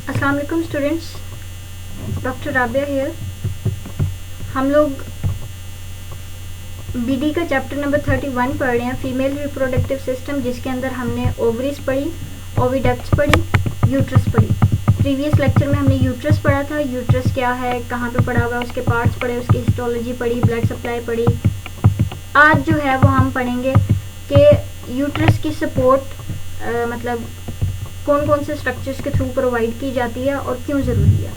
अस्सलाम वालेकुम students, doctor Rabia here. हम लोग बीडी का चैप्टर नंबर 31 पढ़ रहे हैं, फीमेल रिप्रोडक्टिव सिस्टम, जिसके अंदर हमने ओवरीज पढ़ी, ओविडक्ट्स पढ़ी, यूट्रस पढ़ी। प्रीवियस लेक्चर में हमने यूट्रस पढ़ा था। यूट्रस क्या है, कहाँ पे पढ़ा हुआ है, उसके पार्ट्स पढ़े, उसकी हिस्टोलॉजी पढ़ी, ब्लड सप्लाई पढ़ी। आज जो है वो हम पढ़ेंगे कि यूट्रस की सपोर्ट मतलब कौन कौन से स्ट्रक्चर्स के थ्रू प्रोवाइड की जाती है और क्यों ज़रूरी है।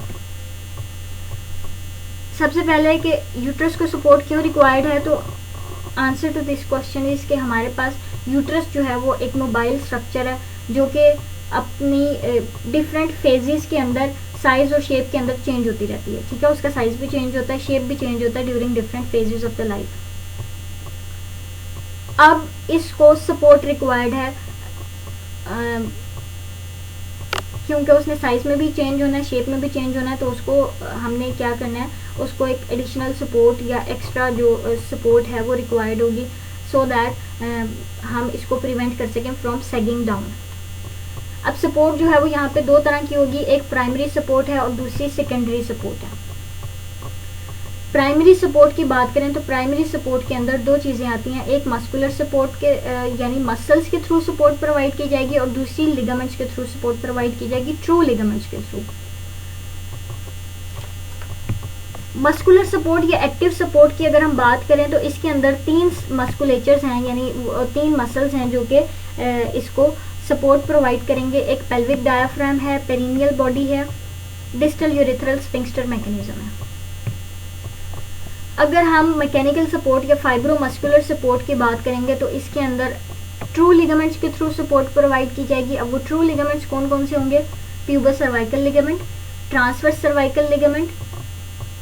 सबसे पहले कि यूट्रस को सपोर्ट क्यों रिक्वायर्ड है, तो answer to this question is कि हमारे पास यूट्रस जो है वो एक मोबाइल स्ट्रक्चर है जो कि अपनी डिफरेंट फेजेस के अंदर साइज़ और शेप के अंदर चेंज होती रहती है। ठीक है, उसका साइज़ भी चेंज होता है, शेप भी चेंज होता है during different phases of the life. अब इसको सपोर्ट रिक्वायर्ड है क्योंकि उसने साइज़ में भी चेंज होना है, शेप में भी चेंज होना है, तो उसको हमने क्या करना है, उसको एक एडिशनल सपोर्ट या एक्स्ट्रा जो सपोर्ट है वो रिक्वायर्ड होगी, सो दैट हम इसको प्रिवेंट कर सकें फ्रॉम सेगिंग डाउन। अब सपोर्ट जो है वो यहाँ पे दो तरह की होगी, एक प्राइमरी सपोर्ट है और दूसरी सेकेंडरी सपोर्ट है। प्राइमरी सपोर्ट की बात करें तो प्राइमरी सपोर्ट के अंदर दो चीज़ें आती हैं, एक मस्कुलर सपोर्ट के यानी मसल्स के थ्रू सपोर्ट प्रोवाइड की जाएगी और दूसरी लिगामेंट्स के थ्रू सपोर्ट प्रोवाइड की जाएगी, ट्रू लिगामेंट्स के थ्रू। मस्कुलर सपोर्ट या एक्टिव सपोर्ट की अगर हम बात करें तो इसके अंदर तीन मस्कुलेचर्स हैं, यानी तीन मसल्स हैं जो कि इसको सपोर्ट प्रोवाइड करेंगे। एक पेल्विक डायाफ्राम है, पेरिनियल बॉडी है, डिस्टल यूरेथ्रल स्फिंक्टर मैकेनिज्म है। अगर हम मैकेनिकल सपोर्ट या फाइब्रोमस्कुलर सपोर्ट की बात करेंगे तो इसके अंदर ट्रू लिगामेंट्स के थ्रू सपोर्ट प्रोवाइड की जाएगी। अब वो ट्रू लिगामेंट्स कौन कौन से होंगे, pubis cervical ligament, transverse cervical ligament,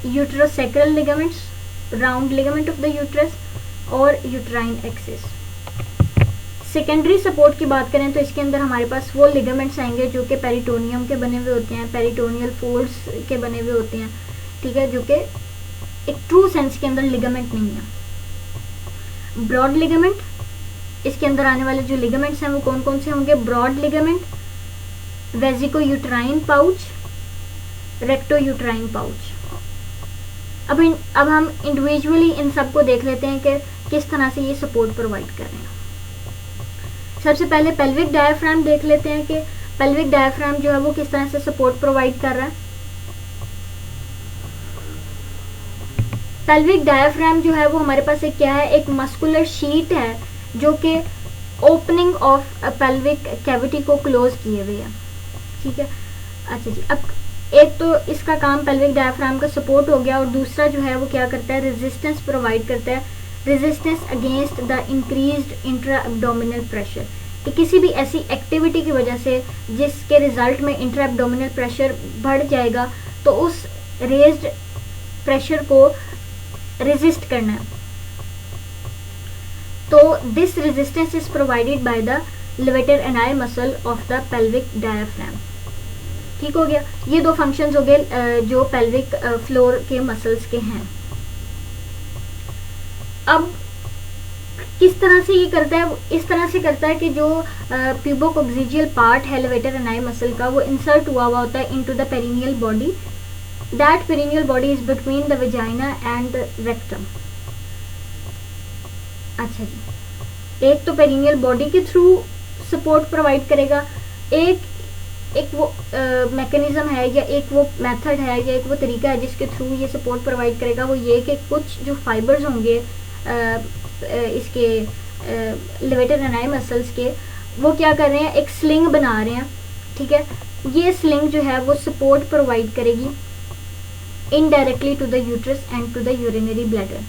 uterosacral ligaments, round ligament of the uterus और यूट्राइन एक्सिस। सेकेंडरी सपोर्ट की बात करें तो इसके अंदर हमारे पास वो लिगामेंट्स आएंगे जो कि पेरिटोनियम के बने हुए होते हैं, पेरिटोनियल फोल्ड्स के बने हुए होते हैं। ठीक है, जो कि एक ट्रू सेंस के अंदर लिगामेंट नहीं है। ब्रॉड लिगामेंट, इसके अंदर आने वाले जो लिगामेंट्स हैं वो कौन कौन से होंगे, broad ligament, vesico uterine pouch, recto uterine pouch. अब हम इंडिविजुअली इन सब को देख लेते हैं कि किस तरह से ये सपोर्ट प्रोवाइड कर रहे हैं। सबसे पहले पेल्विक डायाफ्राम देख लेते हैं कि पेल्विक डायाफ्राम जो है वो किस तरह से सपोर्ट प्रोवाइड कर रहा है। पेल्विक डायाफ्राम जो है वो हमारे पास एक क्या है, एक मस्कुलर शीट है जो कि ओपनिंग ऑफ पेल्विक कैविटी को क्लोज किए हुए है। ठीक है, अच्छा जी। अब एक तो इसका काम पेल्विक डायाफ्राम का सपोर्ट हो गया और दूसरा जो है वो क्या करता है, रेजिस्टेंस प्रोवाइड करता है, resistance against the increased intra abdominal pressure. कि किसी भी ऐसी एक्टिविटी की वजह से जिसके रिजल्ट में इंट्रा एब्डोमिनल प्रेशर बढ़ जाएगा तो उस रेज्ड प्रेशर को रेजिस्ट करना है। तो this resistance is provided by the levator ani muscle of the pelvic diaphragm. ठीक हो गया, ये दो फंक्शंस हो गए जो पेल्विक फ्लोर के मसल्स के हैं। अब किस तरह से ये करता है, इस तरह से करता है कि जो प्यूबोकोक्सिजियल पार्ट है लेवेटर एनाई मसल का वो इंसर्ट हुआ होता है into the perineal body. That perineal body is between the vagina and the rectum. अच्छा जी, एक तो पेरिनियल बॉडी के थ्रू सपोर्ट प्रोवाइड करेगा, एक वो मैकेनिज्म है या एक वो मेथड है या एक वो तरीका है जिसके थ्रू ये सपोर्ट प्रोवाइड करेगा। वो ये कि कुछ जो फाइबर्स होंगे इसके लेवेटर एनाई मसल्स के, वो क्या कर रहे हैं, एक स्लिंग बना रहे हैं। ठीक है, ये स्लिंग जो है वो सपोर्ट प्रोवाइड करेगी indirectly to the uterus and to the urinary bladder.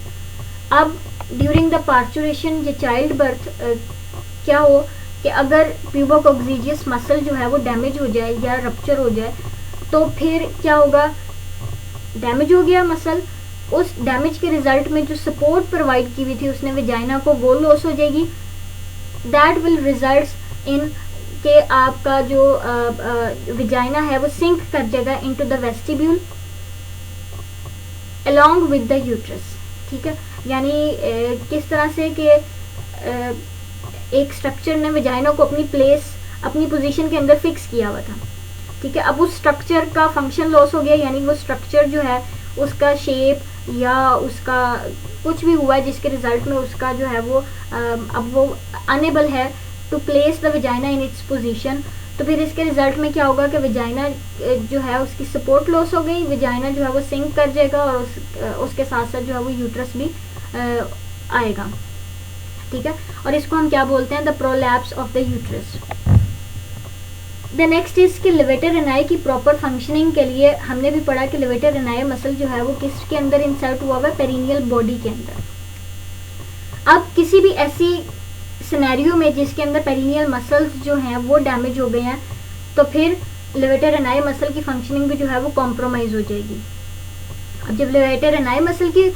अब during the parturition या चाइल्ड बर्थ क्या हो कि अगर प्यूबोकोक्सिजियस मसल जो है वो डैमेज हो जाए या रप्चर हो जाए तो फिर क्या होगा, डैमेज हो गया मसल, उस डैमेज के रिजल्ट में जो सपोर्ट प्रोवाइड की हुई थी उसने वेजाइना को, वो लॉस हो जाएगी। दैट विल रिजल्ट इन के आपका जो वेजाइना है वो सिंक कर जाएगा into the vestibule along with the uterus। ठीक है, यानी किस तरह से कि एक स्ट्रक्चर ने वेजाइना को अपनी प्लेस, अपनी पोजीशन के अंदर फिक्स किया हुआ था। ठीक है। अब उस स्ट्रक्चर का फंक्शन लॉस हो गया, यानी वो स्ट्रक्चर जो है उसका शेप या उसका कुछ भी हुआ है जिसके रिजल्ट में उसका जो है वो अब वो अनेबल है to place the vagina in its position, तो फिर इसके रिजल्ट में क्या होगा कि वेजाइना जो है उसकी सपोर्ट लॉस हो गई, वेजाइना जो है वो सिंक कर जाएगा और उसके साथ साथ जो है वो यूट्रस भी आएगा, ठीक है। और इसको हम क्या बोलते हैं, the prolapse of the uterus. The next is कि लेवेटर एनाई की प्रॉपर फंक्शनिंग के लिए हमने भी पढ़ा कि लेवेटर एनाई मसल जो है वो किसके अंदर इंसर्ट हुआ हुआ है, पेरिनियल बॉडी के अंदर। अब किसी भी ऐसी सिनेरियो में जिसके अंदर पेरिनियल मसल्स जो हैं वो डैमेज हो गए हैं, तो फिर लेवेटर एनाई मसल की फंक्शनिंग भी जो है वो कॉम्प्रोमाइज़ हो जाएगी। अब जब लेवेटर एनाई मसल की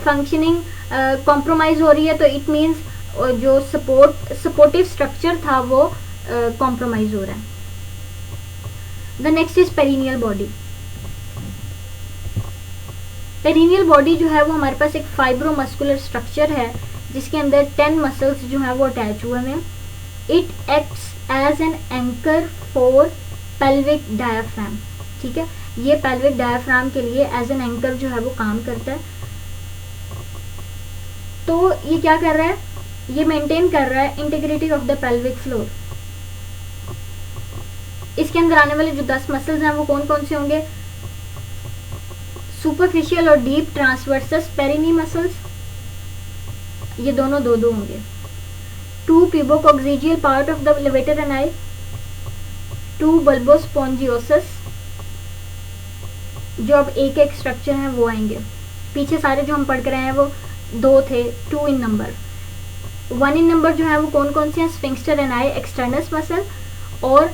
फंक्शनिंग कॉम्प्रोमाइज़ हो रही है तो इट मीन्स जो सपोर्टिव स्ट्रक्चर था वो कॉम्प्रोमाइज़ हो रहा है। The next is perineal body. Perineal body जो है वो हमारे पास एक फाइब्रोमस्कुलर स्ट्रक्चर है जिसके अंदर 10 मसल्स जो है वो अटैच हुए हैं। It acts as an anchor for pelvic diaphragm, ठीक है। ये पेल्विक डायाफ्राम के लिए एज एन एंकर जो है वो काम करता है। तो ये क्या कर रहा है, ये मेंटेन कर रहा है integrity of the pelvic floor. इसके अंदर आने वाले जो 10 मसल्स हैं वो कौन कौन से होंगे, सुपरफिशियल और डीप ट्रांसवर्सस पेरिनी मसल्स, ये दोनों दो होंगे। 2 प्यूबोकॉक्सिजियल पार्ट ऑफ द लेवेटर एनाई, 2 बल्बोस्पोंजियोसस, जो अब एक एक स्ट्रक्चर है वो आएंगे। पीछे सारे जो हम पढ़ कर रहे हैं वो 2 थे, 2 इन नंबर। 1 इन नंबर जो है वो कौन कौन से हैं, स्फिंक्टर एनाई एक्सटर्नस मसल और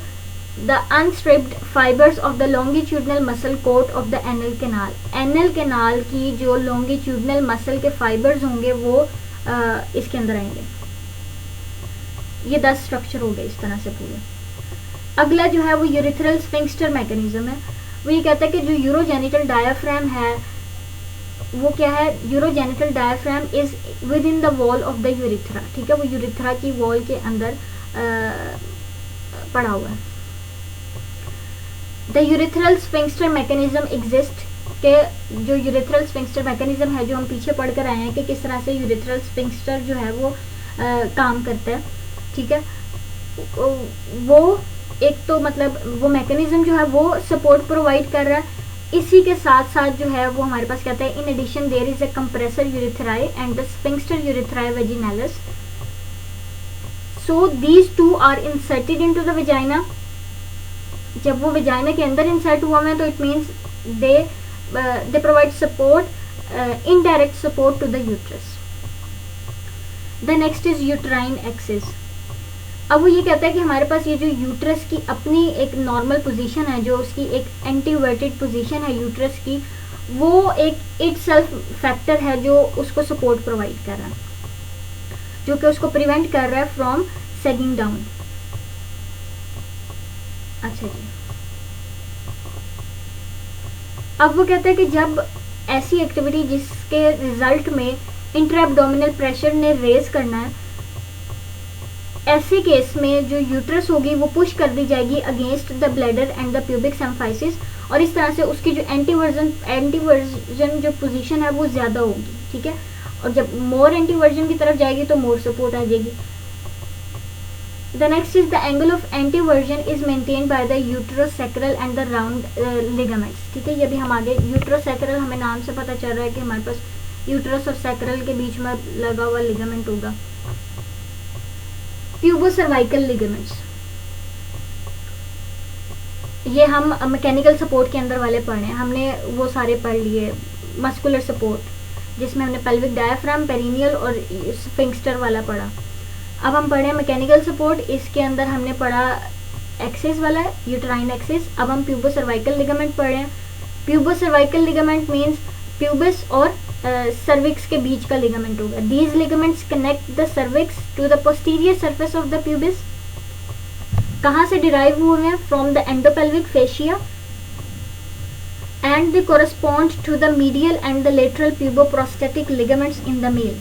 the unstriped fibres of the longitudinal muscle coat of the anal canal. Anal canal की जो लॉन्गिट्यूडनल मसल के फाइबर्स होंगे वो इसके अंदर आएंगे। ये 10 स्ट्रक्चर हो गए इस तरह से पूरे। अगला जो है वो यूरिथ्रल स्फिंक्टर मैकेनिज्म है। वो ये कहता है कि जो यूरोजेनिटल डायाफ्राम है वो क्या है, urogenital diaphragm is with in the wall of the urethra, ठीक है। वो यूरिथ्रा की वॉल के अंदर पड़ा हुआ है। The urethral sphincter mechanism exist, के जो यूरिथ्रल स्फिंक्टर मैकेनिज्म है जो हम पीछे पढ़ कर आए हैं कि किस तरह से यूरिथ्रल स्फिंक्टर जो है वो काम करता है, ठीक है। वो एक तो मतलब वो मैकेनिज्म जो है वो सपोर्ट प्रोवाइड कर रहा है, इसी के साथ साथ जो है वो हमारे पास कहता है in addition there is a compressor urethrae and the sphincter urethrae vaginalis, so these 2 are inserted into the vagina. जब वो वेजाइना के अंदर इंसर्ट हुआ है तो it means they provide support, indirect support to the uterus. The next is uterine axis. अब वो ये कहता है कि हमारे पास ये जो यूट्रस की अपनी एक नॉर्मल पोजीशन है, जो उसकी एक एंटीवर्टेड पोजीशन है यूट्रस की, वो एक इटसेल्फ फैक्टर है जो उसको सपोर्ट प्रोवाइड कर रहा है, जो कि उसको प्रिवेंट कर रहा है फ्रॉम सेगिंग डाउन। अच्छा जी, अब वो कहता है कि जब ऐसी एक्टिविटी जिसके रिजल्ट में इंट्रा एब्डोमिनल प्रेशर ने रेज करना है, ऐसे केस में जो यूट्रस होगी वो पुश कर दी जाएगी against the bladder and the pubic symphysis, और इस तरह से उसकी जो एंटीवर्जन जो पोजीशन है वो ज़्यादा होगी, ठीक है। और जब मोर एंटीवर्जन की तरफ जाएगी तो मोर सपोर्ट आ जाएगी। The next is the angle of एंटीवर्जन is maintain by the uterosacral and the round ligaments, ठीक है। ये भी हम आगे यूट्रोसैक्रल हमें नाम से पता चल रहा है कि हमारे पास यूट्रस और सैक्रल के बीच में लगा हुआ लिगामेंट होगा। प्यूबोसर्वाइकल लिगामेंट्स, ये हम मैकेनिकल सपोर्ट के अंदर वाले पढ़े हैं, हमने वो सारे पढ़ लिए। मस्कुलर सपोर्ट जिसमें हमने पेल्विक डायाफ्राम, पेरिनियल और स्फिंक्टर वाला पढ़ा। अब हम पढ़े मैकेनिकल सपोर्ट, इसके अंदर हमने पढ़ा एक्सिस वाला, यूट्राइन एक्सिस। अब हम प्यूबोसर्वाइकल लिगामेंट पढ़ रहे हैं। प्यूबोसर्वाइकल लिगामेंट मीन्स प्यूबिस और सर्विक्स के बीच का लिगामेंट होगा। These ligaments connect the cervix to the posterior surface of the pubis. कहाँ से डिराइव हुए हैं? From the endopelvic fascia and they correspond to the medial and the lateral puboprostatic ligaments in the male,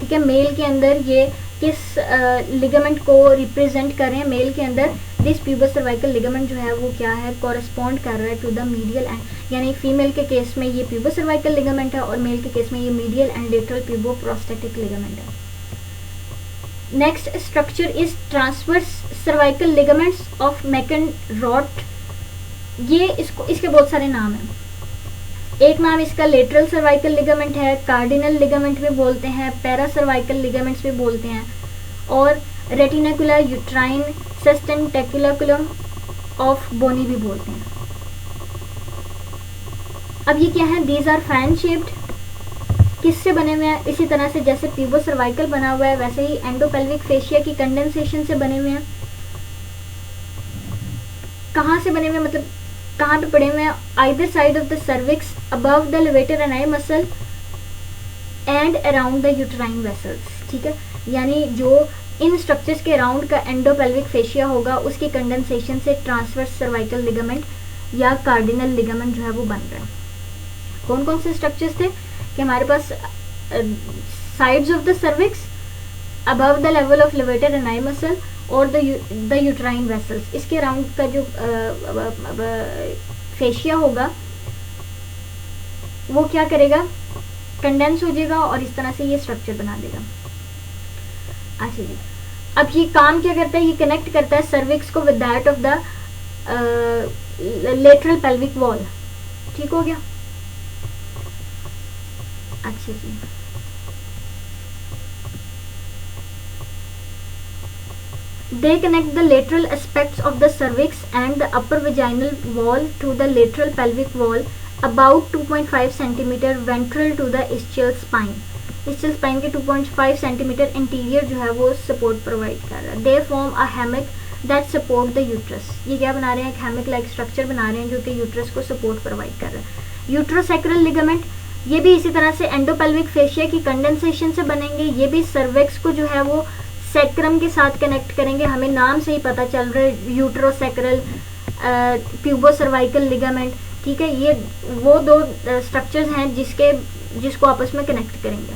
ठीक है। Mail के अंदर ये किस लिगामेंट को रिप्रेजेंट कर रहे हैं? मेल के अंदर दिस प्यूबस सर्वाइकल लिगामेंट जो है वो क्या है, कॉरेस्पॉन्ड कर रहा है टू द मीडियल एंड, यानी फीमेल के केस में ये प्यूबस सर्वाइकल लिगामेंट है और मेल के केस में ये medial and lateral pubo prostatic ligament है। Next structure is transverse cervical ligaments of Mackenrodt. ये इसके बहुत सारे नाम हैं। एक नाम इसका लेटरल सर्वाइकल लिगामेंट है, कार्डिनल लिगामेंट भी बोलते हैं, पैरा सर्वाइकल लिगामेंट्स भी बोलते हैं, और रेटिनाकुलर यूट्राइन सस्टेंटेकुलम ऑफ बोनी भी बोलते हैं। अब ये क्या है, दीज आर फैन शेप्ड। किससे बने हुए हैं, इसी तरह से जैसे प्यूबो सर्वाइकल बना हुआ है वैसे ही एंडोपेल्विक फेशिया की कंडेंसेशन से बने हुए हैं। कहाँ से बने हुए हैं, मतलब कहाँ पे पड़े हुए हैं, either side of the cervix, above the levator ani muscle and around the uterine vessels. ठीक है, यानी जो इन स्ट्रक्चर्स के अराउंड का एंडोपेल्विक फेशिया होगा उसकी कंडेंसेशन से ट्रांसवर्स सर्वाइकल लिगामेंट या कार्डिनल लिगामेंट जो है वो बन रहा है। कौन कौन से स्ट्रक्चर्स थे कि हमारे पास sides of the cervix, above the level of levator ani muscle और द यूट्राइन वेसल्स, इसके अराउंड का जो फेशिया होगा वो क्या करेगा, कंडेंस हो जाएगा और इस तरह से ये स्ट्रक्चर बना देगा। अच्छा जी, अब ये काम क्या करता है, ये कनेक्ट करता है सर्विक्स को with that of the lateral pelvic wall. ठीक हो गया। अच्छा जी, they connect the lateral aspects of the cervix and the upper vaginal wall to the lateral pelvic wall about 2.5 cm ventral to the ischial spine. ischial spine के 2.5 cm interior जो है वो support provide कर रहा है। they form a hammock that support the uterus। ये क्या बना रहे हैं, एक हैमक लाइक स्ट्रक्चर बना रहे हैं जो कि यूट्रस को सपोर्ट प्रोवाइड कर रहा है। यूट्रोसैक्रल लिगामेंट, ये भी इसी तरह से एंडोपेल्विक फेशिया की कंडेंसेशन से बनेंगे। ये भी सर्विक्स को जो है वो सैक्रम के साथ कनेक्ट करेंगे। हमें नाम से ही पता चल रहा है, यूट्रोसैक्रल, प्यूबो सर्वाइकल लिगामेंट। ठीक है, ये वो दो स्ट्रक्चर्स हैं जिसको आपस में कनेक्ट करेंगे।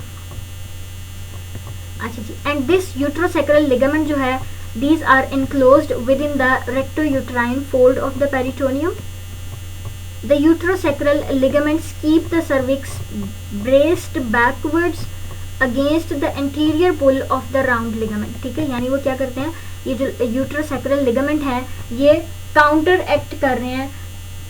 अच्छा जी, एंड दिस यूट्रोसैक्रल लिगामेंट जो है, these are enclosed within the recto-uterine fold of the peritoneum. The uterosacral ligaments keep the cervix braced backwards against the anterior pull of the round ligament। ठीक है, यानी वो क्या करते हैं, ये जो यूट्रोसैक्रल लिगामेंट है ये काउंटर एक्ट कर रहे हैं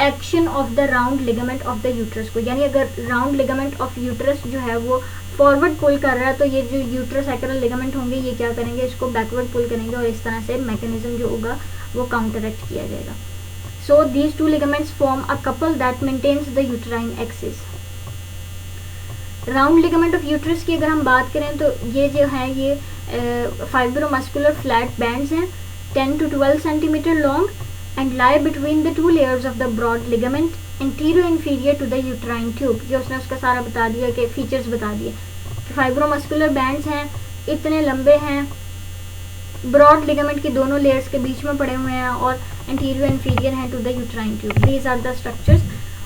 action of the round ligament of the uterus को। यानी अगर राउंड लिगामेंट ऑफ यूट्रस जो है वो फॉरवर्ड पुल कर रहा है तो ये जो यूट्रोसैक्रल लिगामेंट होंगे ये क्या करेंगे, इसको बैकवर्ड पुल करेंगे और इस तरह से मैकेनिज्म जो होगा वो काउंटर एक्ट किया जाएगा। So these two ligaments form a couple that maintains the uterine axis. Round ligament of uterus की अगर हम बात करें तो ये जो है ये फाइब्रोमस्कुलर फ्लैट बैंड्स हैं 10 to 12 centimetre long and lie between the two layers of the broad ligament interior inferior to the uterine tube. ये उसने उसका सारा बता दिया कि फीचर्स बता दिए कि फाइब्रोमस्कुलर बैंड्स हैं, इतने लंबे हैं, ब्रॉड लिगामेंट की दोनों लेयर्स के बीच में पड़े हुए हैं और इंटीरियर इंफीरियर हैं to the uterine tube. These are the structures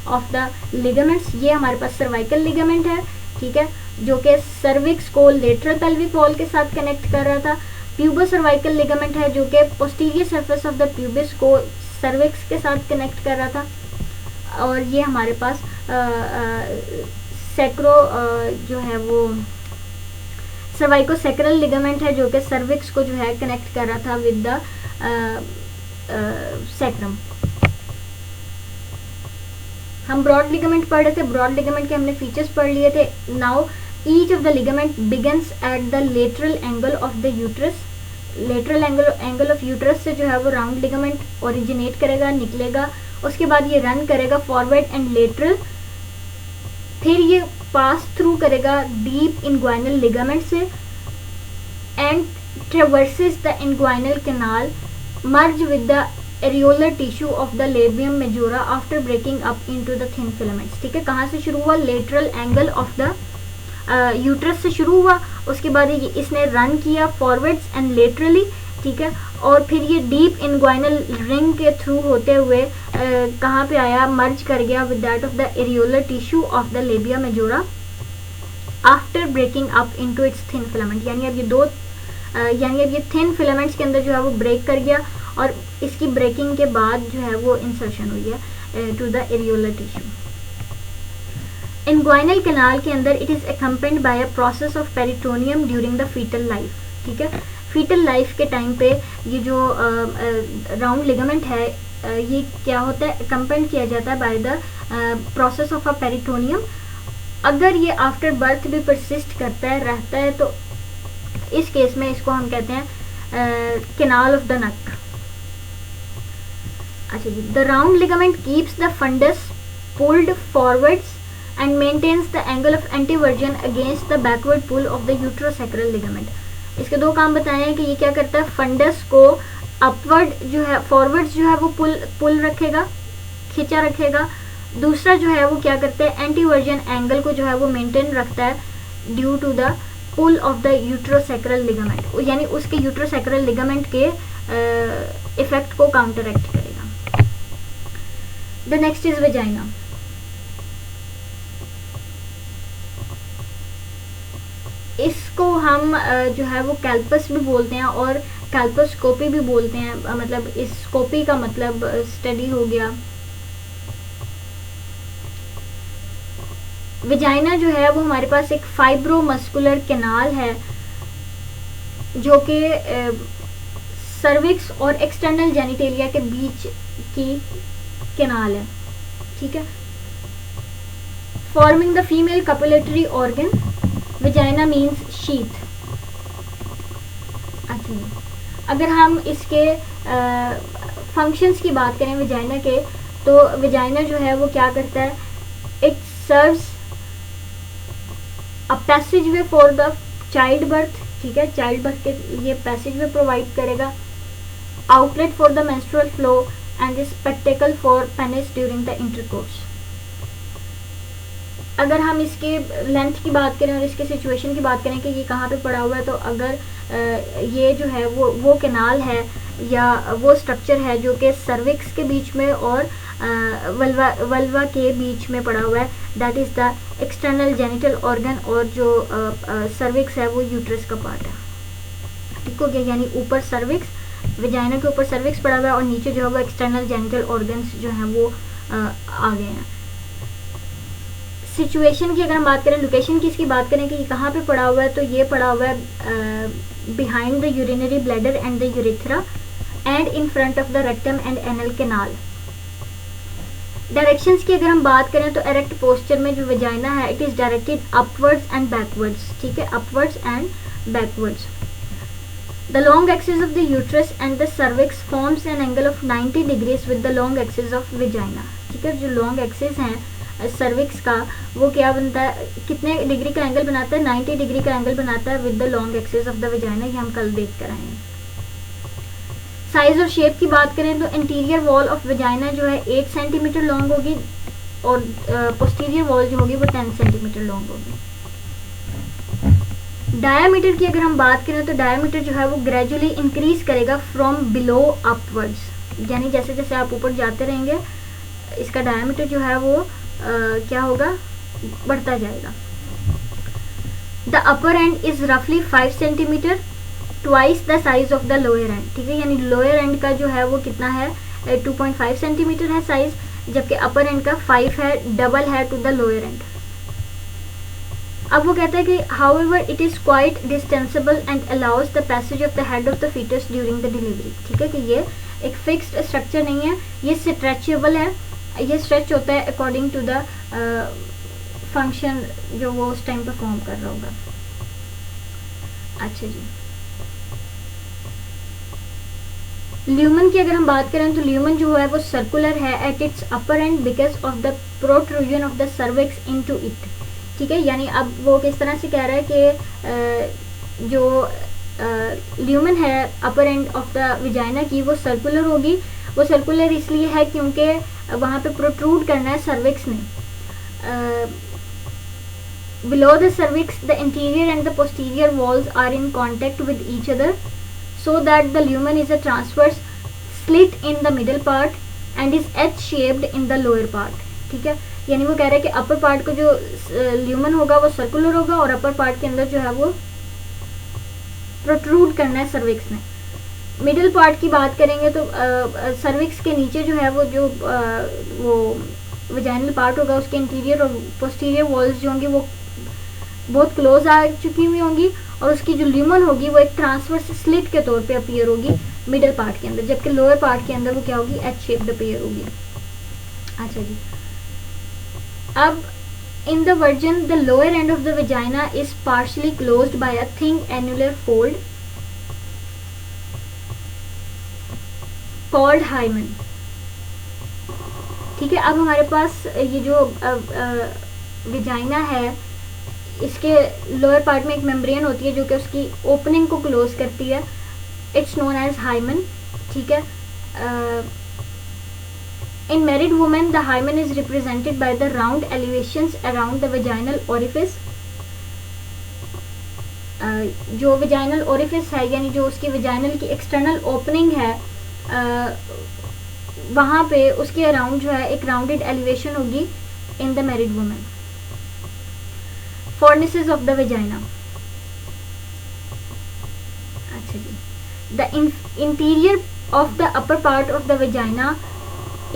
of the ligaments. ये हमारे पास सर्वाइकल लिगामेंट है, ठीक है, जो कि सर्विक्स को लेटरल पेल्विक वॉल के साथ कनेक्ट कर रहा था। प्यूबो सर्वाइकल लिगामेंट है जो कि posterior surface of the pubis को सर्विक्स के साथ कनेक्ट कर रहा था। और ये हमारे पास सैक्रो जो है वो सर्वाइकोसैक्रल लिगामेंट है जो कि सर्विक्स को जो है कनेक्ट कर रहा था विद द सैक्रम। हम ब्रॉड लिगामेंट पढ़ रहे थे, ब्रॉड लिगामेंट के हमने फीचर्स पढ़ लिए थे। Now each of the ligament begins at the lateral angle of the uterus. Lateral angle of uterus से जो है वो राउंड लिगामेंट ओरिजिनेट करेगा, निकलेगा, उसके बाद ये रन करेगा फॉरवर्ड एंड लेटरल, फिर ये पास थ्रू करेगा डीप इंग्वाइनल लिगामेंट से and traverses the inguinal canal, merge with the areolar tissue of the labium majora after breaking up into the thin filaments. ठीक है, कहाँ से शुरू हुआ, lateral angle of the uterus से शुरू हुआ, उसके बाद ये इसने रन किया फॉरवर्ड्स एंड लेटरली, ठीक है, और फिर ये डीप इंग्वाइनल रिंग के थ्रू होते हुए कहाँ पे आया, मर्ज कर गया with that of the areolar tissue of the labia majora after breaking up into its thin filament. यानी अब ये थिन फिलामेंट्स के अंदर जो है वो ब्रेक कर गया और इसकी ब्रेकिंग के बाद जो है वो इंसर्शन हुई है to the areolar tissue. Inguinal canal के अंदर it is accompanied by a process of peritoneum during the foetal life, ठीक है। फीटल लाइफ के टाइम पे ये जो राउंड लिगामेंट है ये क्या होता है, अकम्पेंड किया जाता है by the process of a peritoneum. अगर ये आफ्टर बर्थ भी परसिस्ट करता है, रहता है, तो इस केस में इसको हम कहते हैं कैनाल ऑफ द नक। अच्छा जी, the round ligament keeps the fundus pulled forwards and maintains the angle of antiversion against the backward pull of the uterosacral ligament। इसके दो काम बताए हैं कि ये क्या करता है, फंडस को अपवर्ड जो है, फॉरवर्ड्स जो है वो पुल रखेगा, खिंचा रखेगा। दूसरा जो है वो क्या करता है, एंटीवर्जन एंगल को जो है वो मेंटेन रखता है due to the pull of the uterosacral ligament, यानी उसके यूट्रोसैक्रल लिगामेंट के इफेक्ट को काउंटरएक्ट करेगा। The next is vagina. इसको हम जो है वो कैल्पस भी बोलते हैं और कैल्पोस्कोपी भी बोलते हैं, मतलब इस स्कोपी का मतलब स्टडी हो गया। वेजाइना जो है वो हमारे पास एक फाइब्रोमस्कुलर कैनाल है जो कि सर्विक्स और एक्सटर्नल जेनिटेलिया के बीच की कैनाल है, ठीक है। Forming the female copulatory organ, vagina means sheath. अच्छा, अगर हम इसके फंक्शंस की बात करें वेजाइना के, तो वेजाइना जो है वो क्या करता है, it serves a passage way for the child birth, ठीक है, चाइल्ड बर्थ के लिए पैसेज वे प्रोवाइड करेगा, outlet for the menstrual flow and spectacle for penis during the intercourse. अगर हम इसके लेंथ की बात करें और इसके सिचुएशन की बात करें कि ये कहाँ पे पड़ा हुआ है, तो अगर ये जो है वो कैनाल है या वो स्ट्रक्चर है जो कि सर्विक्स के बीच में और वल्वा के बीच में पड़ा हुआ है, that is the external genital organ, और जो सर्विक्स है वो यूट्रस का पार्ट है, ठीक हो गया। यानी ऊपर सर्विक्स, वेजाइना के ऊपर सर्विक्स पड़ा हुआ है और नीचे जो है वो एक्सटर्नल जेनिटल ऑर्गन्स जो हैं वो आ गए हैं। सिचुएशन की अगर हम बात करें, लोकेशन की इसकी बात करें कि ये कहाँ पे पड़ा हुआ है, तो ये पड़ा हुआ है behind the urinary bladder and the urethra and in front of the rectum and anal canal. Directions की अगर हम बात करें तो एरेक्ट पोस्चर में जो वेजाइना है it is directed upwards and backwards, ठीक है, upwards and backwards. The long axis of the uterus and the cervix forms an angle of 90 degrees with the long axis of vagina, ठीक है। जो long axis हैं cervix का वो क्या बनता है, कितने डिग्री का एंगल बनाता है, 90 डिग्री का एंगल बनाता है with the long axis of the vagina. ये हम कल देख कर आए हैं। साइज और शेप की बात करें तो इंटीरियर वॉल ऑफ वेजाइना जो है 8 सेंटीमीटर लॉन्ग होगी और पोस्टीरियर वॉल जो होगी वो 10 सेंटीमीटर लॉन्ग होगी। डायामीटर की अगर हम बात करें तो डायामीटर जो है वो ग्रेजुअली इंक्रीज करेगा फ्रॉम बिलो अपवर्ड्स, यानी जैसे जैसे आप ऊपर जाते रहेंगे इसका डायामीटर जो है वो क्या होगा, बढ़ता जाएगा। द अपर एंड इज रफली 5 centimetre, twice the size of the lower and, ठीक है। यानी लोअर एंड का जो है वो कितना है, 2.5 सेंटीमीटर है साइज, जबकि अपर एंड का 5 है, डबल है टू द लोअर एंड। अब वो कहता है कि however it is quite distensible and allows the passage of the head of the foetus during the delivery, ठीक है, कि ये एक फिक्स्ड स्ट्रक्चर नहीं है, ये स्ट्रेचेबल है, ये स्ट्रेच होता है अकॉर्डिंग टू द फंक्शन जो वो उस टाइम परफॉर्म कर रहा होगा। अच्छा जी, ल्यूमन की अगर हम बात करें तो ल्यूमन जो है वो सर्कुलर है at its upper and because of the protrusion of the cervix into it, ठीक है। यानी अब वो किस तरह से कह रहा है कि जो ल्यूमन है अपर एंड ऑफ द विजाइना की वो सर्कुलर होगी। वो सर्कुलर इसलिए है क्योंकि वहाँ पे प्रोट्रूड करना है सर्विक्स ने। Below the cervix the anterior and the posterior walls are in contact with each other so that the lumen is a transverse slit in the middle part and is H shaped in the lower part, ठीक है। यानी वो कह रहे हैं कि upper part को जो ल्यूमन होगा वो सर्कुलर होगा और अपर पार्ट के अंदर जो है वो प्रोट्रूड करना है सर्विक्स ने। मिडिल पार्ट की बात करेंगे तो सर्विक्स के नीचे जो है वो वजाइनल पार्ट होगा, उसके इंटीरियर और पोस्टीरियर वॉल्स जो होंगी वो बहुत क्लोज आ चुकी हुई होंगी, और उसकी जो ल्यूमन होगी वो एक ट्रांसवर्स स्लिट के तौर पे अपीयर होगी मिडिल पार्ट के अंदर, जबकि लोअर पार्ट के अंदर वो क्या होगी, एच शेप्ड अपीयर होगी। अच्छा जी, अब in the virgin the lower end of the vagina is partially closed by a thin annular fold called hymen. ठीक है, अब हमारे पास ये जो वजाइना है इसके लोअर पार्ट में एक मेम्ब्रेन होती है जो कि उसकी ओपनिंग को क्लोज करती है, इट्स नोन एज हाइमन। ठीक है, in married women the hymen is represented by the round elevations around the vaginal orifice. जो वजाइनल ओरिफिस है यानी जो उसकी वजाइनल की एक्सटर्नल ओपनिंग है वहाँ पे उसके अराउंड जो है एक राउंडेड एलिवेशन होगी in the married women. Fornices of the vagina. अच्छा जी, the interior of the upper part of the vagina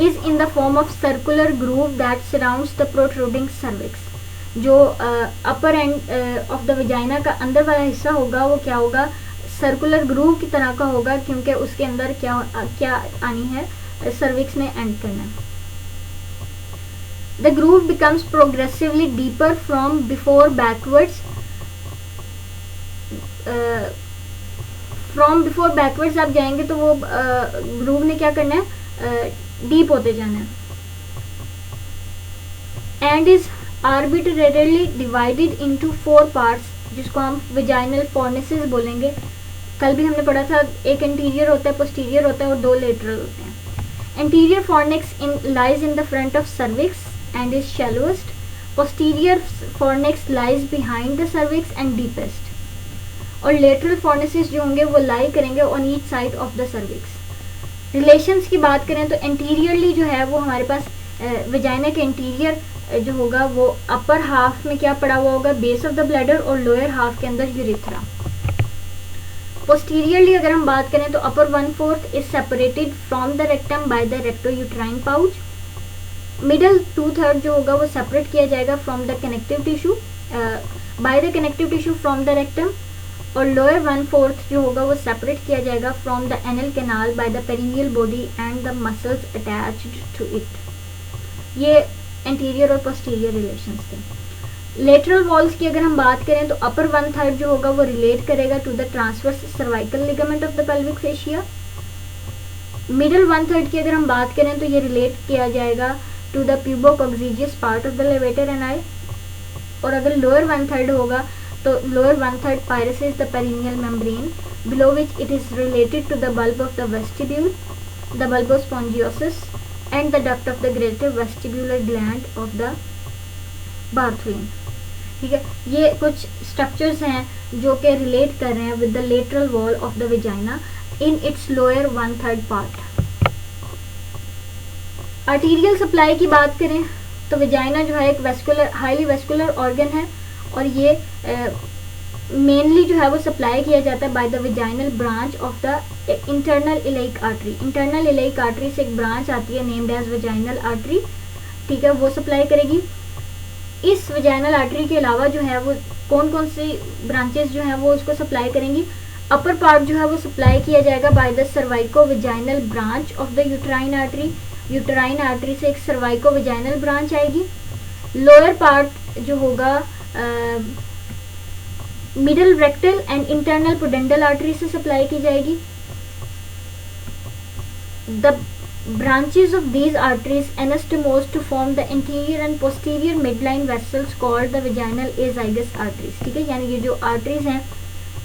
is in the form of circular groove that surrounds the protruding cervix. जो upper end of the vagina का अंदर वाला हिस्सा होगा वो क्या होगा, सर्कुलर ग्रूव की तरह का होगा, क्योंकि उसके अंदर क्या आनी है, सर्विक्स ने एंड करना है। The groove becomes progressively deeper from before backwards. From before backwards आप जाएंगे तो वो ग्रूव ने क्या करना है, डीप होते जाना है। And is arbitrarily divided into 4 parts, जिसको हम vaginal fornices बोलेंगे। कल भी हमने पढ़ा था, एक इंटीरियर होता है, पोस्टीरियर होता है और 2 लेटरल होते हैं। Anterior fornix lies in the front of cervix and is shallowest. Posterior fornix lies behind the cervix and deepest. और lateral fornices जो होंगे वो lie करेंगे on each side of the cervix. Relations की बात करें तो anteriorly जो है वो हमारे पास vagina के interior जो होगा वो upper half में क्या पड़ा हुआ होगा, base of the bladder, और lower half के अंदर urethra. Posteriorly अगर हम बात करें तो upper 1/4 is separated from the rectum by the recto-uterine pouch. Middle 2/3 जो होगा वो सेपरेट किया जाएगा from the connective tissue by the connective tissue from the rectum, और lower 1/4 जो होगा वो सेपरेट किया जाएगा from the anal canal by the perineal body and the muscles attached to it. ये anterior और posterior relations थे। लेटरल वॉल्स की अगर हम बात करें तो अपर 1/3 जो होगा वो रिलेट करेगा to the transverse cervical ligament of the pelvic fascia. Middle 1/3 की अगर हम बात करें तो ये रिलेट किया जाएगा to the pubococcygeus part of the levator ani, और अगर लोअर 1/3 होगा तो lower 1/3 pierces the perineal membrane below which it is related to the bulb of the vestibule, the bulbospongiosus and the duct of the greater vestibular gland of the Bartholin. ठीक है, ये कुछ structures हैं जो कि relate कर रहे हैं with the lateral wall of the vagina in its lower 1/3 part. Arterial supply की बात करें तो वजाइना जो है एक वेस्कुलर हाईली वेस्कुलर ऑर्गन है, और ये मेनली जो है वो सप्लाई किया जाता है by the vaginal branch of the internal iliac artery. Internal iliac artery से एक ब्रांच आती है नेम्ड एज वजाइनल आर्टरी। ठीक है, वो सप्लाई करेगी। इस वजाइनल आर्टरी के अलावा जो है वो कौन कौन सी ब्रांचेस जो हैं वो उसको सप्लाई करेंगी। अपर पार्ट जो है वो सप्लाई किया जाएगा by the सर्वाइको vaginal branch of the uterine artery. Uterine artery से एक सर्वाइको वजाइनल ब्रांच आएगी। लोअर पार्ट जो होगा middle rectal and internal pudendal artery से सप्लाई की जाएगी। The branches of these arteries anastomose to form the anterior and posterior midline vessels called the vaginal azygous arteries। ठीक है, यानी ये जो arteries हैं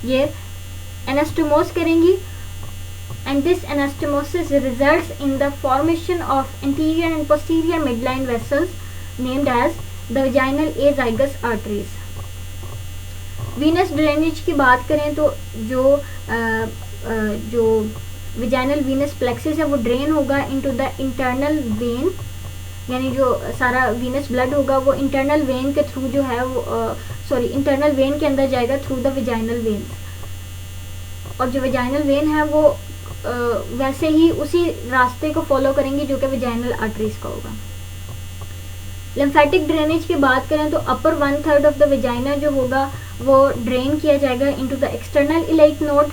ये anastomose करेंगी and this anastomosis results in the formation of anterior and posterior midline vessels named as the vaginal azygous arteries। venous drainage की बात करें तो जो विजाइनल वीनस प्लेक्सिस है वो ड्रेन होगा इनटू द इंटरनल वेन, यानी जो सारा वीनस ब्लड होगा वो इंटरनल वेन के थ्रू जो है वो इंटरनल वेन के अंदर जाएगा थ्रू द विजाइनल वेन, और जो विजाइनल वेन है वो वैसे ही उसी रास्ते को फॉलो करेंगी जो कि वेजाइनल आर्टरीज का होगा। लिम्फेटिक ड्रेनेज की बात करें तो अपर 1/3 ऑफ द वेजाइना जो होगा वो ड्रेन किया जाएगा into the external iliac node,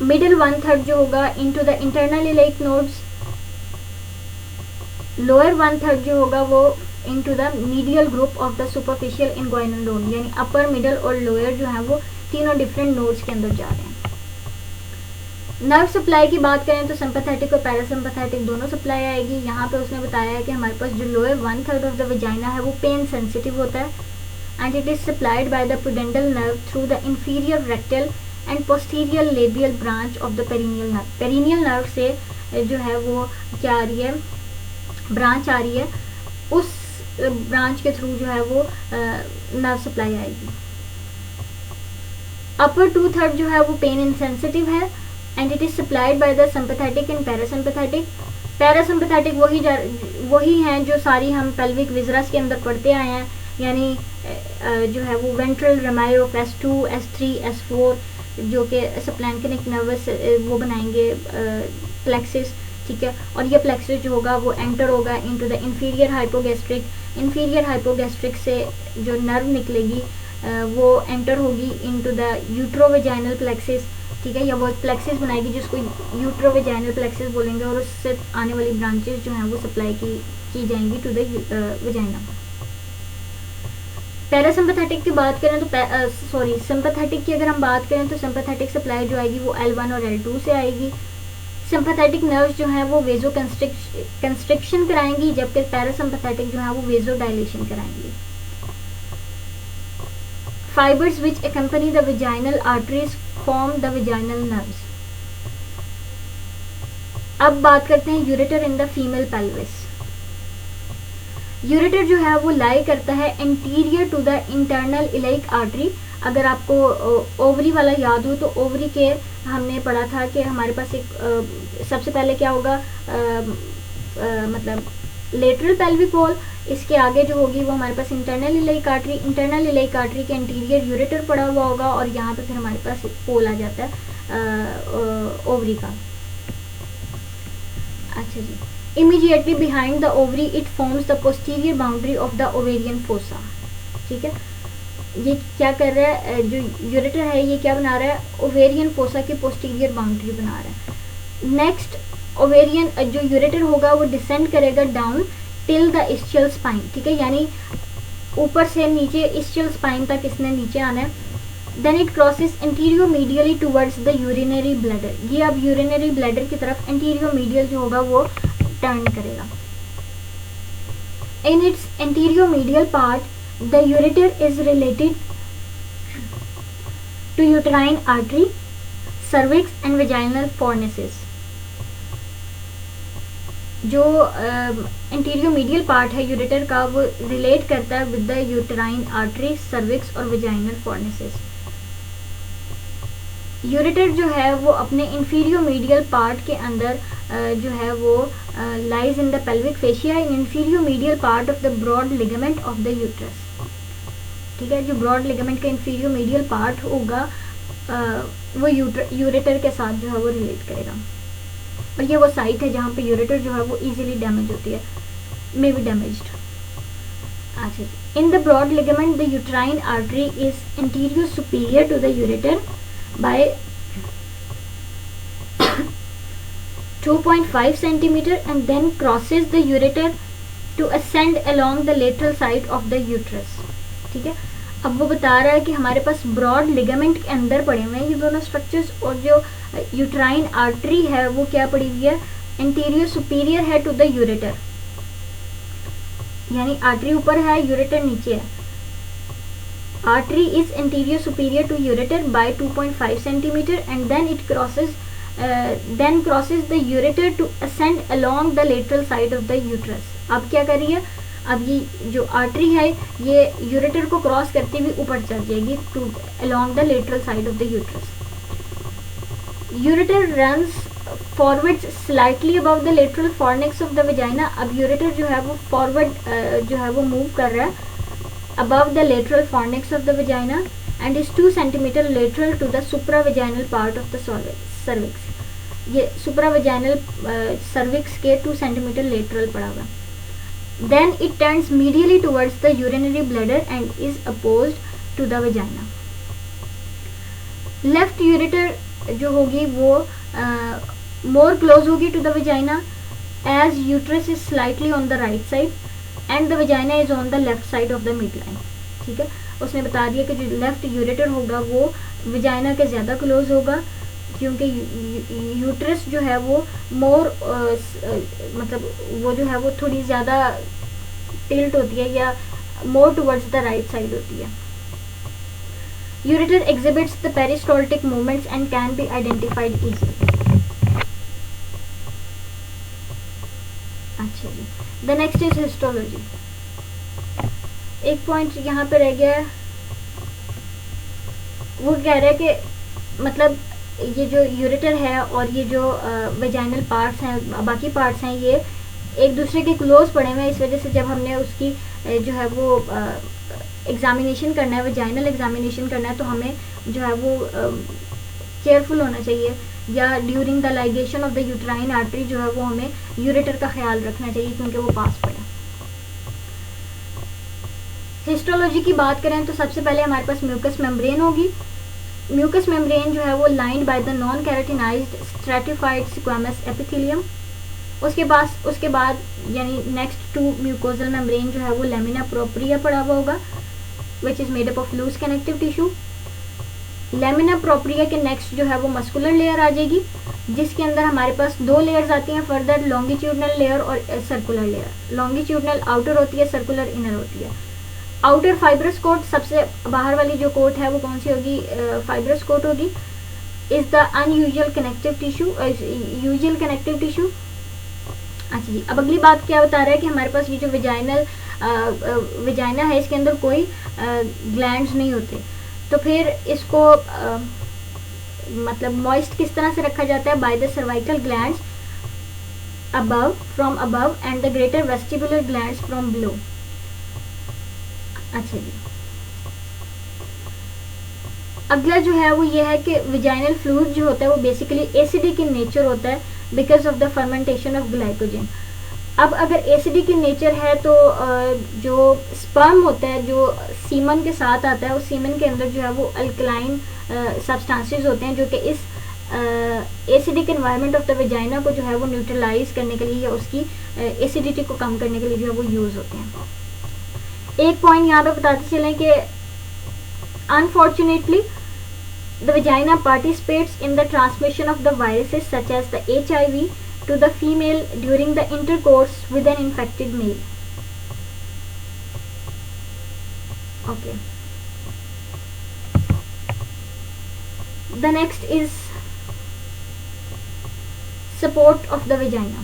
middle 1/3 जो होगा into the internal iliac nodes, lower 1/3 जो होगा वो into the medial group of the superficial inguinal node, यानी अपर, मिडल और लोअर जो है वो तीनों डिफरेंट नोड्स के अंदर जा रहे हैं। नर्व सप्लाई की बात करें तो सिंपैथेटिक और पैरासिम्पैथेटिक दोनों सप्लाई आएगी। यहाँ पे उसने बताया है कि हमारे पास जो लोअर 1/3 ऑफ द वेजाइना है वो पेन सेंसिटिव होता है and it is supplied by the pudendal nerve through the inferior rectal and posterior labial branch of the perineal nerve. Perineal nerve से जो है वो क्या आ रही है, ब्रांच आ रही है, उस ब्रांच के थ्रू जो है वो नर्व सप्लाई आएगी। अपर 2/3 जो है वो पेन इंसेंसिटिव है and it is supplied by the sympathetic and parasympathetic. Parasympathetic वही हैं जो सारी हम पेल्विक विजरस के अंदर पढ़ते आए हैं, यानी जो है वो ventral Ramai of S2, S3, S4 जो कि सप्लैंकिनिक नर्वस वो बनाएंगे प्लेक्सिस, ठीक है। और ये प्लेक्सिस जो होगा वो एंटर होगा into the inferior hypogastric. Inferior hypogastric से जो नर्व निकलेगी वो एंटर होगी इनटू द यूट्रोवेजाइनल प्लेक्सिस, ठीक है, या वो प्लेक्सिस बनाएगी जिसको यूट्रोवेजाइनल प्लेक्सिस बोलेंगे और उससे आने वाली ब्रांचेस जो हैं वो सप्लाई की जाएंगी टू द वेजाइना। पैरासिम्पैथेटिक की बात करें तो सिंपैथेटिक की अगर हम बात करें तो सिंपैथेटिक सप्लाई जो आएगी वो L1 और L2 से आएगी। सिंपैथेटिक नर्व्स जो हैं वो वेजो कंस्ट्रिक्शन कराएंगी, जबकि पैरासिम्पैथेटिक जो है वो वेजो dilation कराएंगी। Fibers which accompany the vaginal arteries form the vaginal nerves। अब बात करते हैं ureter in the female pelvis. Ureter जो है वो लाई करता है interior to the internal iliac artery. अगर आपको ओवरी वाला याद हो तो ओवरी के हमने पढ़ा था कि हमारे पास एक सबसे पहले क्या होगा, मतलब लेटरल पेल्विक वॉल, इसके आगे जो होगी वो हमारे पास internal iliac artery, internal iliac artery के इंटीरियर यूरेटर पड़ा हुआ होगा और यहाँ पे फिर हमारे पास पोल आ जाता है ओवरी का। अच्छा जी, immediately behind the ovary it forms the posterior boundary of the ovarian fossa, ठीक है। ये क्या कर रहा है, जो यूरेटर है ये क्या बना रहा है, ओवेरियन फोसा की पोस्टीरियर बाउंड्री बना रहा है। नेक्स्ट ओवेरियन जो यूरेटर होगा वो डिसेंड करेगा down till the ischial spine, ठीक है, यानी ऊपर से नीचे इस्चियल स्पाइन तक इसने नीचे आना है। Then it crosses antero medially towards the urinary bladder. ये अब यूरिनरी ब्लैडर की तरफ इंटीरियो मीडियल जो होगा वो टर्न करेगा। In its antero medial part the ureter is related to uterine artery, cervix and vaginal fornices. जो इंटीरियो मीडियल पार्ट है यूरेटर का वो रिलेट करता है with the uterine artery, cervix और वेजाइनल फॉर्नेसेस। यूरेटर जो है वो अपने इंफीरियो मीडियल पार्ट के अंदर जो है वो lies in the pelvic fascia in infero medial part of the broad ligament of the uterus, ठीक है। जो ब्रॉड लिगामेंट का इंफीरियो मीडियल पार्ट होगा वो यूरेटर के साथ जो है वो रिलेट करेगा और ये वो साइट है जहाँ पे यूरेटर जो है वो इजीली डैमेज होती है, मे बी डैमेज्ड। अच्छा, in the broad ligament the uterine artery is interior superior to the ureter by 2.5 centimeter and then crosses the ureter to ascend along the lateral side of the uterus, ठीक है। अब वो बता रहा है कि हमारे पास ब्रॉड लिगामेंट के अंदर पड़े हुए हैं ये दोनों स्ट्रक्चर्स और जो यूट्राइन आर्टरी है वो क्या पड़ी हुई है, इंटीरियर सुपीरियर है टू द यूरेटर, यानी आर्टरी ऊपर है यूरेटर नीचे है। Artery is interior superior to ureter by 2.5 centimeter and then it crosses the ureter to ascend along the lateral side of the uterus। अब क्या कर रही है, अब ये जो आर्टरी है ये यूरेटर को क्रॉस करते हुए ऊपर चढ़ जाएगी to along the lateral side of the uterus। Ureter runs forwards slightly above the lateral fornix of the vagina। अब यूरेटर जो है वो फॉरवर्ड जो है वो मूव कर रहा है above the lateral fornix of the vagina and is 2 centimeter lateral to the supravaginal part of the cervix। ये सुप्रावेजाइनल सर्विक्स के 2 सेंटीमीटर लेटरल पड़ा हुआ। Then it turns medially towards the urinary bladder and is apposed to the vagina. Left ureter जो होगी वो more close होगी to the vagina as uterus is slightly on the right side and the vagina is on the left side of the mid line. ठीक है, उसने बता दिया कि जो लेफ्ट यूरेटर होगा वो वेजाइना के ज़्यादा क्लोज होगा, क्योंकि यूट्रस जो है वो मोर मतलब वो जो है वो थोड़ी ज़्यादा टिल्ट होती है या more towards the right side होती है। Ureter exhibits the peristaltic movements and can be identified easily. अच्छा जी, the next is histology. एक पॉइंट यहाँ पे रह गया है, वो कह रहा है कि मतलब ये जो यूरेटर है और ये जो वेजाइनल पार्ट्स हैं, बाकी पार्ट्स हैं, ये एक दूसरे के क्लोज पड़े हुए हैं। इस वजह से जब हमने उसकी जो है वो एग्जामिनेशन करना है, वेजाइनल एग्जामिनेशन करना है, तो हमें जो है वो केयरफुल होना चाहिए, या during the ligation of the uterine artery जो है वो हमें यूरेटर का ख्याल रखना चाहिए क्योंकि वो पास पड़ा। हिस्टोलॉजी की बात करें तो सबसे पहले हमारे पास म्यूकस मेम्ब्रेन होगी। म्यूकस मेम्ब्रेन जो है वो lined by the non keratinised stratified squamous epithelium. उसके बाद यानी नेक्स्ट टू म्यूकोजल मेम्ब्रेन जो है वो लेमिना प्रोप्रिया पड़ा हुआ होगा which is made up of loose connective tissue. Lamina propria के नेक्स्ट जो है वो मस्कुलर लेयर आ जाएगी, जिसके अंदर हमारे पास 2 लेयर्स आती हैं फर्दर, लॉन्गिट्यूडनल लेयर और सर्कुलर लेयर। लॉन्गिट्यूडनल आउटर होती है, सर्कुलर इनर होती है। आउटर फाइब्रस कोट, सबसे बाहर वाली जो कोट है वो कौन सी होगी? फाइब्रस कोट होगी। Is the unusual connective tissue, usual connective tissue. अच्छा जी, अब अगली बात क्या बता रहा है कि हमारे पास ये जो वेजाइना है इसके अंदर कोई ग्लैंड्स नहीं होते, तो फिर इसको मतलब मॉइस्ट किस तरह से रखा जाता है? By the cervical glands above, from above and the greater vestibular glands from below. अच्छा जी, अगला जो है वो ये है कि वेजाइनल फ्लूइड जो होता है वो बेसिकली एसिडिक इन नेचर होता है because of the fermentation of glycogen. अब अगर एसिडिक इन नेचर है तो जो स्पर्म होता है जो सीमन के साथ आता है, उस सीमन के अंदर जो है वो अल्कलाइन सब्सटेंसेस होते हैं जो कि इस acidic environment of the vagina को जो है वो न्यूट्रलाइज करने के लिए या उसकी एसिडिटी को कम करने के लिए जो है वो यूज़ होते हैं। एक पॉइंट यहाँ पे बताते चलें कि unfortunately the vagina participates in the transmission of the viruses such as the HIV to the female during the intercourse with an infected male. Okay. The next is support of the vagina.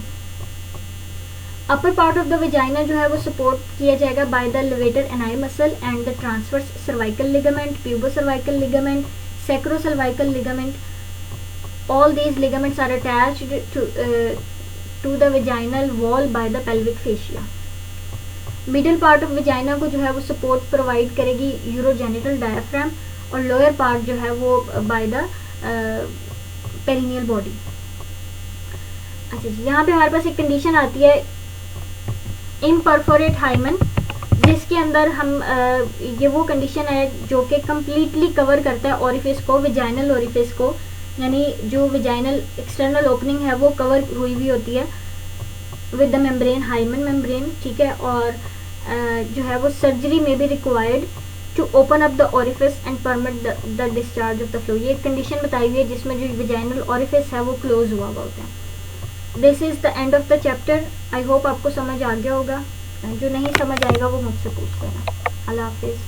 Upper part of the vagina जो है वो support किया जाएगा by the levator ani muscle and the transverse cervical ligament, pubo cervical ligament, sacrocervical ligament. All these ligaments are attached to the vaginal wall by the pelvic fascia. Middle part of vagina को जो है वो support provide करेगी urogenital diaphragm, और lower part जो है वो by the perineal body. अच्छा जी, यहाँ पे हमारे पास एक कंडीशन आती है इम्परफोरेट हाइमन, जिसके अंदर हम ये वो कंडीशन है जो कि कम्प्लीटली कवर करता है ओरिफिस को, वेजाइनल ओरिफिस को, यानी जो वेजाइनल एक्सटर्नल ओपनिंग है वो कवर हुई हुई होती है with the membrane, hymen membrane. ठीक है, और जो है वो सर्जरी में भी required to open up the orifice and permit the discharge of the flu. ये कंडीशन बताई हुई है जिसमें जो वेजाइनल ओरिफिस है वो क्लोज हुआ होता है। This is the end of the chapter. I hope आपको समझ आ गया होगा, जो नहीं समझ आएगा वो मुझसे पूछ लेना। अल्लाह हाफिज़।